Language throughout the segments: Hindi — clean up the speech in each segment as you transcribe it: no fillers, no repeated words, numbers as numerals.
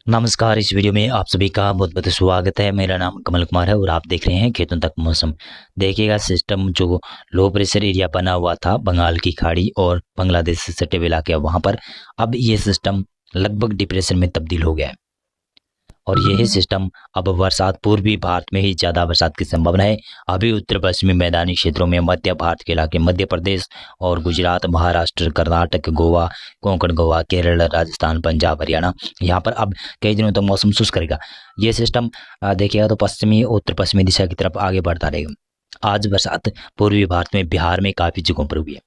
नमस्कार। इस वीडियो में आप सभी का बहुत बहुत स्वागत है। मेरा नाम कमल कुमार है और आप देख रहे हैं खेतों तक मौसम। देखिएगा, सिस्टम जो लो प्रेशर एरिया बना हुआ था बंगाल की खाड़ी और बांग्लादेश से सटे हुए इलाके, वहाँ पर अब ये सिस्टम लगभग डिप्रेशन में तब्दील हो गया है। और यही सिस्टम अब बरसात पूर्वी भारत में ही ज़्यादा बरसात की संभावना है। अभी उत्तर पश्चिमी मैदानी क्षेत्रों में मध्य भारत के इलाके, मध्य प्रदेश और गुजरात, महाराष्ट्र, कर्नाटक, गोवा, कोंकण गोवा, केरल, राजस्थान, पंजाब, हरियाणा, यहाँ पर अब कई दिनों तक मौसम शुष्क रहेगा। ये सिस्टम देखिएगा तो पश्चिमी उत्तर पश्चिमी दिशा की तरफ आगे बढ़ता रहेगा। आज बरसात पूर्वी भारत में बिहार में काफ़ी जगहों पर हुई है।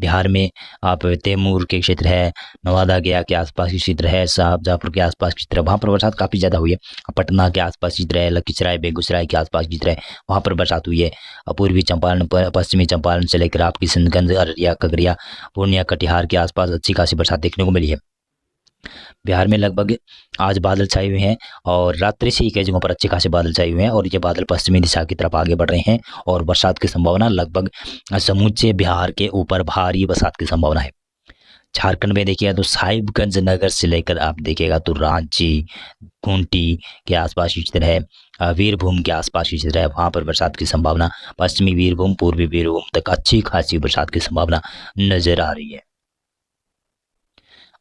बिहार में आप तैमूर के क्षेत्र है, नवादा गया के आसपास के क्षेत्र है, शाहजहाँपुर के आसपास की क्षेत्र है, वहाँ पर बरसात काफ़ी ज़्यादा हुई है। पटना के आसपास क्षेत्र है, लखीसराय बेगूसराय के आसपास क्षेत्र है, वहाँ पर बरसात हुई है। पूर्वी चंपारण, पश्चिमी चंपारण से लेकर आपकी किशनगंज, अररिया, खगड़िया, पूर्णिया, कटिहार के आसपास अच्छी खासी बरसात देखने को मिली है। बिहार में लगभग आज बादल छाए हुए हैं और रात्रि से ही कई जगहों पर अच्छे खासे बादल छाए हुए हैं और ये बादल पश्चिमी दिशा की तरफ आगे बढ़ रहे हैं और बरसात की संभावना लगभग समूचे बिहार के ऊपर भारी बरसात की संभावना है। झारखंड में देखिएगा तो साहिबगंज नगर से लेकर आप देखिएगा तो रांची, खूंटी के आसपास की क्षेत्र है, वीरभूम के आसपास की क्षेत्र है, वहाँ पर बरसात की संभावना, पश्चिमी वीरभूम, पूर्वी वीरभूम तक अच्छी खासी बरसात की संभावना नजर आ रही है।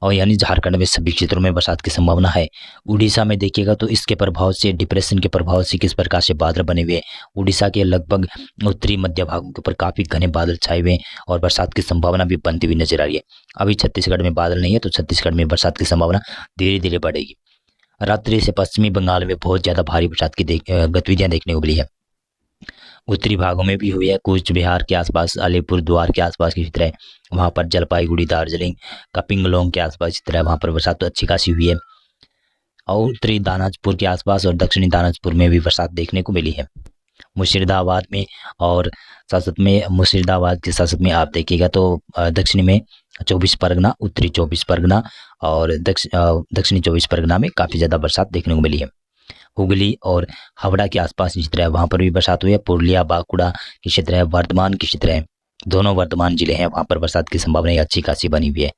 और यानी झारखंड में सभी क्षेत्रों में बरसात की संभावना है। उड़ीसा में देखिएगा तो इसके प्रभाव से, डिप्रेशन के प्रभाव से किस प्रकार से बादल बने हुए हैं। उड़ीसा के लगभग उत्तरी मध्य भागों के ऊपर काफ़ी घने बादल छाए हुए हैं और बरसात की संभावना भी बनती हुई नजर आ रही है। अभी छत्तीसगढ़ में बादल नहीं है तो छत्तीसगढ़ में बरसात की संभावना धीरे धीरे बढ़ेगी। रात्रि से पश्चिमी बंगाल में बहुत ज़्यादा भारी बरसात की गतिविधियां देखने को मिली है। उत्तरी भागों में भी हुई है, कूच बिहार के आसपास, अलीपुर द्वार के आसपास की क्षेत्र है, वहाँ पर जलपाईगुड़ी, दार्जिलिंग, कपिंगलोंग के आसपास क्षेत्र है, वहाँ पर बरसात तो अच्छी खासी हुई है। और उत्तरी दानाजपुर के आसपास और दक्षिणी दानाजपुर में भी बरसात देखने को मिली है। मुर्शिदाबाद में और साथ में मुर्शिदाबाद के साथ में आप देखिएगा तो दक्षिणी में 24 परगना, उत्तरी 24 परगना और दक्षिणी 24 परगना में काफ़ी ज़्यादा बरसात देखने को मिली है। हुगली और हावड़ा के आसपास की क्षेत्र है, वहाँ पर भी बरसात हुई है। पुरुलिया, बांकुड़ा की क्षेत्र है, वर्धमान की क्षेत्र है, दोनों वर्धमान जिले हैं, वहाँ पर बरसात की संभावना अच्छी खासी बनी हुई है।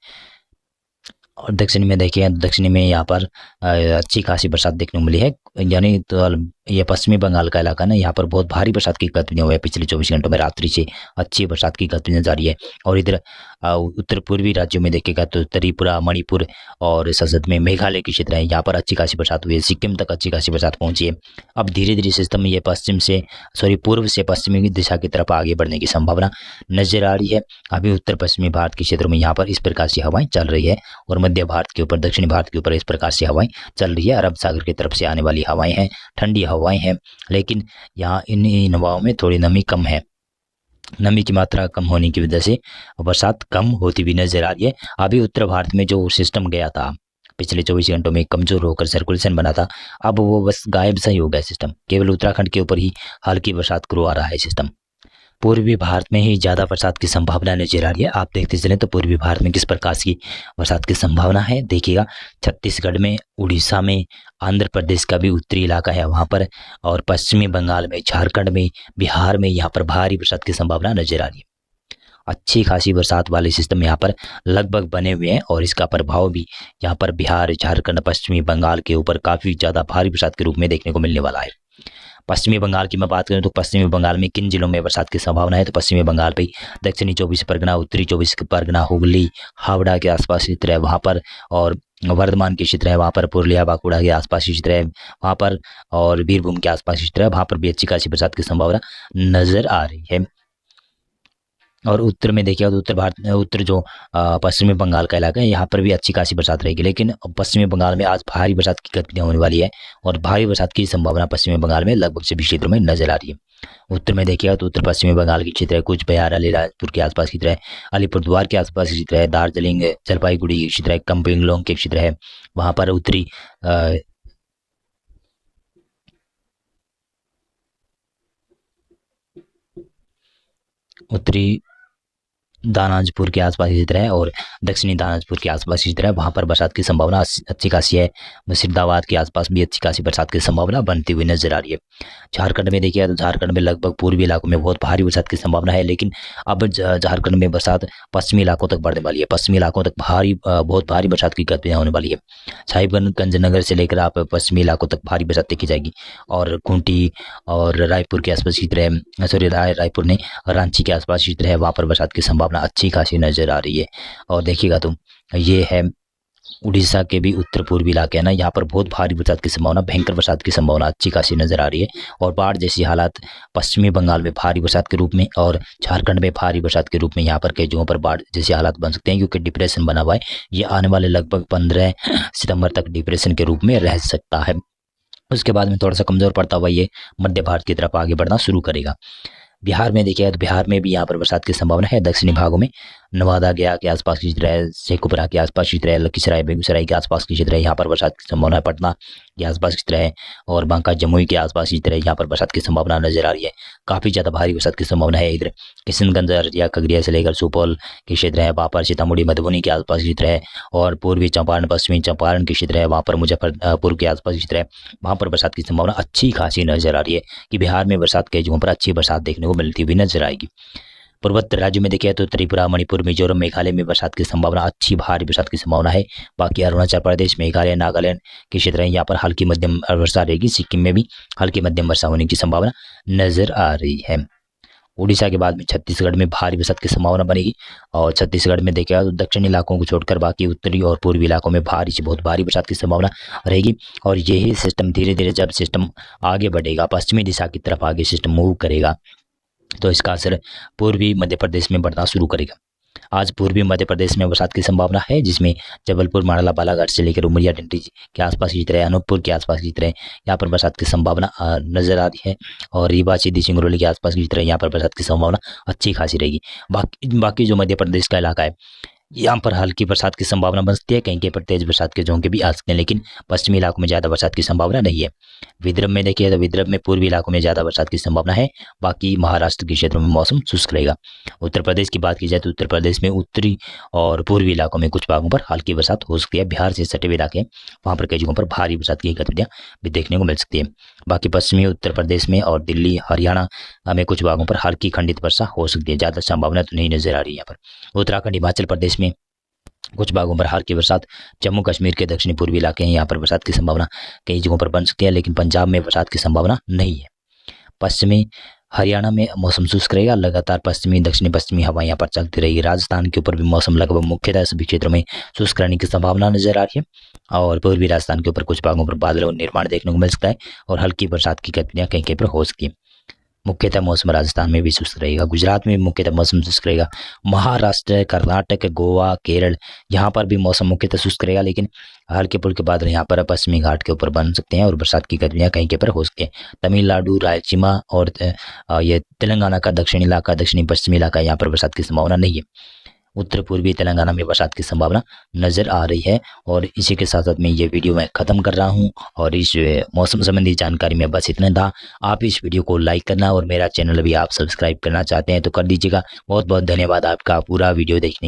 और दक्षिण में देखिए, दक्षिण में यहाँ पर अच्छी खासी बरसात देखने को मिली है। यानी तो ये पश्चिमी बंगाल का इलाका ना, यहाँ पर बहुत भारी बरसात की गतिविधियाँ हुई है। पिछले 24 घंटों में रात्रि से अच्छी बरसात की गतिविधियाँ जारी है। और इधर उत्तर पूर्वी राज्यों में देखिएगा तो त्रिपुरा, मणिपुर और संसद में मेघालय के क्षेत्र है, यहाँ पर अच्छी खासी बरसात हुई है। सिक्किम तक अच्छी खासी बरसात पहुंची है। अब धीरे धीरे सिस्टम ये पूर्व से पश्चिमी दिशा की तरफ आगे बढ़ने की संभावना नजर आ रही है। अभी उत्तर पश्चिमी भारत के क्षेत्रों में यहाँ पर इस प्रकार से हवाएं चल रही है और मध्य भारत के ऊपर, दक्षिण भारत के ऊपर इस प्रकार से हवाएं चल रही है। अरब सागर की तरफ से आने वाली हवाएं हैं, ठंडी हवाएं हैं, लेकिन यहाँ इन हवाओं में थोड़ी नमी कम है। नमी की मात्रा कम होने की वजह से बरसात कम होती हुई नजर आ रही है। अभी उत्तर भारत में जो सिस्टम गया था पिछले 24 घंटों में, कमजोर होकर सर्कुलेशन बना था, अब वो बस गायब सा ही हो गया सिस्टम। केवल उत्तराखंड के ऊपर ही हल्की बरसात करवा रहा है सिस्टम। पूर्वी भारत में ही ज़्यादा बरसात की संभावना नजर आ रही है। आप देखते चलें तो पूर्वी भारत में किस प्रकार की बरसात की संभावना है। देखिएगा, छत्तीसगढ़ में, उड़ीसा में, आंध्र प्रदेश का भी उत्तरी इलाका है वहाँ पर, और पश्चिमी बंगाल में, झारखंड में, बिहार में यहाँ पर भारी बरसात की संभावना नजर आ रही है। अच्छी खासी बरसात वाले सिस्टम यहाँ पर लगभग बने हुए हैं और इसका प्रभाव भी यहाँ पर बिहार, झारखंड, पश्चिमी बंगाल के ऊपर काफ़ी ज़्यादा भारी बरसात के रूप में देखने को मिलने वाला है। पश्चिमी बंगाल की मैं बात करूं तो पश्चिमी बंगाल में किन जिलों में बरसात की संभावना है, तो पश्चिमी बंगाल पे दक्षिणी 24 परगना, उत्तरी 24 परगना, हुगली, हावड़ा के आसपास क्षेत्र है वहाँ पर, और वर्धमान के क्षेत्र है वहाँ पर, पुरुलिया, बांकुड़ा के आसपास क्षेत्र है वहाँ पर, और बीरभूम के आसपास क्षेत्र है वहाँ पर भी अच्छी खासी बरसात की संभावना नजर आ रही है। और उत्तर में देखिएगा तो उत्तर जो पश्चिमी बंगाल का इलाका है, यहाँ पर भी अच्छी खासी बरसात रहेगी, लेकिन पश्चिमी बंगाल में आज भारी बरसात की गतिविधियां होने वाली है और भारी बरसात की संभावना पश्चिमी बंगाल में लगभग सभी क्षेत्रों में नजर आ रही है। उत्तर में देखिएगा तो उत्तर पश्चिमी बंगाल की क्षेत्र है, कुछ बिहार, अलीराजपुर के आसपास क्षेत्र है, अलीपुरद्वार के आसपास क्षेत्र है, दार्जिलिंग, जलपाईगुड़ी के क्षेत्र है, कम्पिंगलोंग के क्षेत्र है, वहाँ पर अ, उत्तरी दानाजपुर के आसपास इसी तरह और दक्षिणी दानाजपुर के आसपास इसी तरह वहाँ पर बरसात की संभावना अच्छी खासी है। मुर्शिदाबाद के आसपास भी अच्छी खासी बरसात की संभावना बनती हुई नजर आ रही है। झारखंड में देखिए तो झारखंड में लगभग पूर्वी इलाकों में बहुत भारी बरसात की संभावना है, लेकिन अब झारखंड में बरसात पश्चिमी इलाकों तक बढ़ने वाली है। पश्चिमी इलाकों तक बहुत भारी बरसात की गतिविधियाँ होने वाली है। साहिबगंज नगर से लेकर आप पश्चिमी इलाकों तक भारी बरसात देखी जाएगी और खूंटी और रायपुर के आसपास की तरह रायपुर ने रांची के आसपास की तरह वहाँ पर बरसात की संभावना अच्छी खासी नजर आ रही है। और देखिएगा तो ये है उड़ीसा के भी उत्तर पूर्वी इलाके हैं ना, यहाँ पर बहुत भारी बरसात की संभावना, भयंकर बरसात की संभावना अच्छी खासी नजर आ रही है। और बाढ़ जैसी हालात पश्चिमी बंगाल में भारी बरसात के रूप में और झारखंड में भारी बरसात के रूप में यहाँ पर कई जगहों पर बाढ़ जैसे हालात बन सकते हैं, क्योंकि डिप्रेशन बना हुआ है। ये आने वाले लगभग 15 सितंबर तक डिप्रेशन के रूप में रह सकता है। उसके बाद में थोड़ा सा कमजोर पड़ता हुआ ये मध्य भारत की तरफ आगे बढ़ना शुरू करेगा। बिहार में देखिए तो बिहार में भी यहाँ पर बरसात की संभावना है। दक्षिणी भागों में नवादा गया के आसपास की तरह, शेखपुरा के आसपास की तरह, लखीसराय बेगूसराय के आसपास की तरह यहाँ पर बरसात की संभावना है। पटना के आसपास की तरह और बांका जमुई के आसपास की तरह यहाँ पर बरसात की संभावना नजर आ रही है। काफ़ी ज़्यादा भारी बरसात की संभावना है। इधर किशनगंज अररिया खगड़िया से लेकर सुपौल के क्षेत्र है, बापर सीतामढ़ी मधुबनी के आसपास की तरह और पूर्वी चंपारण पश्चिमी चंपारण के क्षेत्र है, वहाँ पर मुजफ्फरपुर के आसपास की तरह वहाँ पर बरसात की संभावना अच्छी खासी नजर आ रही है कि बिहार में बरसात के जगहों पर अच्छी बरसात देखने को मिलती हुई नजर आएगी। पूर्वोत्तर राज्यों में देखिए तो त्रिपुरा, मणिपुर, मिजोरम, मेघालय में बरसात की संभावना, अच्छी भारी बरसात की संभावना है। बाकी अरुणाचल प्रदेश, मेघालय, नागालैंड के क्षेत्र हैं, यहाँ पर हल्की मध्यम वर्षा रहेगी। सिक्किम में भी हल्की मध्यम वर्षा होने की संभावना नजर आ रही है। उड़ीसा के बाद में छत्तीसगढ़ में भारी बरसात की संभावना बनेगी और छत्तीसगढ़ में देखिएगा तो दक्षिणी इलाकों को छोड़कर बाकी उत्तरी और पूर्वी इलाकों में भारी से बहुत भारी बरसात की संभावना रहेगी। और यही सिस्टम धीरे धीरे जब सिस्टम आगे बढ़ेगा, पश्चिमी दिशा की तरफ आगे सिस्टम मूव करेगा, तो इसका असर पूर्वी मध्य प्रदेश में बढ़ना शुरू करेगा। आज पूर्वी मध्य प्रदेश में बरसात की संभावना है, जिसमें जबलपुर, मांडला, बालाघाट से लेकर उमरिया, डिंडी के आसपास की तरह, अनूपपुर के आसपास की तरह यहाँ पर बरसात की संभावना नजर आ रही है। और रीवा, सीधी, सिंगरौली के आसपास की तरह यहाँ पर बरसात की संभावना अच्छी खासी रहेगी। बाकी जो मध्य प्रदेश का इलाका है, यहाँ पर हल्की बरसात की संभावना बन सकती है, कहीं कहीं पर तेज बरसात के झोंके भी आ सकते हैं, लेकिन पश्चिमी इलाकों में ज़्यादा बरसात की संभावना नहीं है। विदर्भ में देखिए तो विदर्भ में पूर्वी इलाकों में ज़्यादा बरसात की संभावना है। बाकी महाराष्ट्र के क्षेत्रों में मौसम शुष्क रहेगा। उत्तर प्रदेश की बात की जाए तो उत्तर प्रदेश में उत्तरी और पूर्वी इलाकों में कुछ भागों पर हल्की बरसात हो सकती है। बिहार से सटे हुए इलाके हैं, वहाँ पर कई जगहों पर भारी बरसात की गतिविधियाँ भी देखने को मिल सकती है। बाकी पश्चिमी उत्तर प्रदेश में और दिल्ली, हरियाणा में कुछ भागों पर हल्की खंडित वर्षा हो सकती है, ज़्यादा संभावना तो नहीं नजर आ रही है यहाँ पर। उत्तराखंड, हिमाचल प्रदेश में कुछ भागों पर हल्की बरसात, जम्मू कश्मीर के दक्षिणी पूर्वी इलाके हैं, यहाँ पर बरसात की संभावना कई जगहों पर बन सकती है, लेकिन पंजाब में बरसात की संभावना नहीं है। पश्चिमी हरियाणा में मौसम शुष्क रहेगा, लगातार पश्चिमी दक्षिणी पश्चिमी हवा यहाँ पर चलती रहेगी। राजस्थान के ऊपर भी मौसम लगभग मुख्यतः सभी क्षेत्रों में शुष्क रहने की संभावना नजर आ रही है। और पूर्वी राजस्थान के ऊपर कुछ भागों पर बादल और निर्माण देखने को मिल सकता है और हल्की बरसात की गतिविधियाँ कहीं कहीं पर हो सकती है। मुख्यतः मौसम राजस्थान में भी शुष्क रहेगा, गुजरात में भी मुख्यतः मौसम शुष्क रहेगा। महाराष्ट्र, कर्नाटक, गोवा, केरल यहाँ पर भी मौसम मुख्यतः शुष्क रहेगा, लेकिन हल्के फुल्के बादल यहाँ पर पश्चिमी घाट के ऊपर बन सकते हैं और बरसात की गतिविधियाँ कहीं कहीं पर हो सकती है। तमिलनाडु, रायलसीमा और ये तेलंगाना का दक्षिणी इलाका, दक्षिणी पश्चिमी इलाका, यहाँ पर बरसात की संभावना नहीं है। उत्तर पूर्वी तेलंगाना में बरसात की संभावना नजर आ रही है। और इसी के साथ साथ मैं ये वीडियो मैं ख़त्म कर रहा हूँ और इस मौसम संबंधी जानकारी में बस इतना था। आप इस वीडियो को लाइक करना और मेरा चैनल भी आप सब्सक्राइब करना चाहते हैं तो कर दीजिएगा। बहुत बहुत धन्यवाद आपका पूरा वीडियो देखने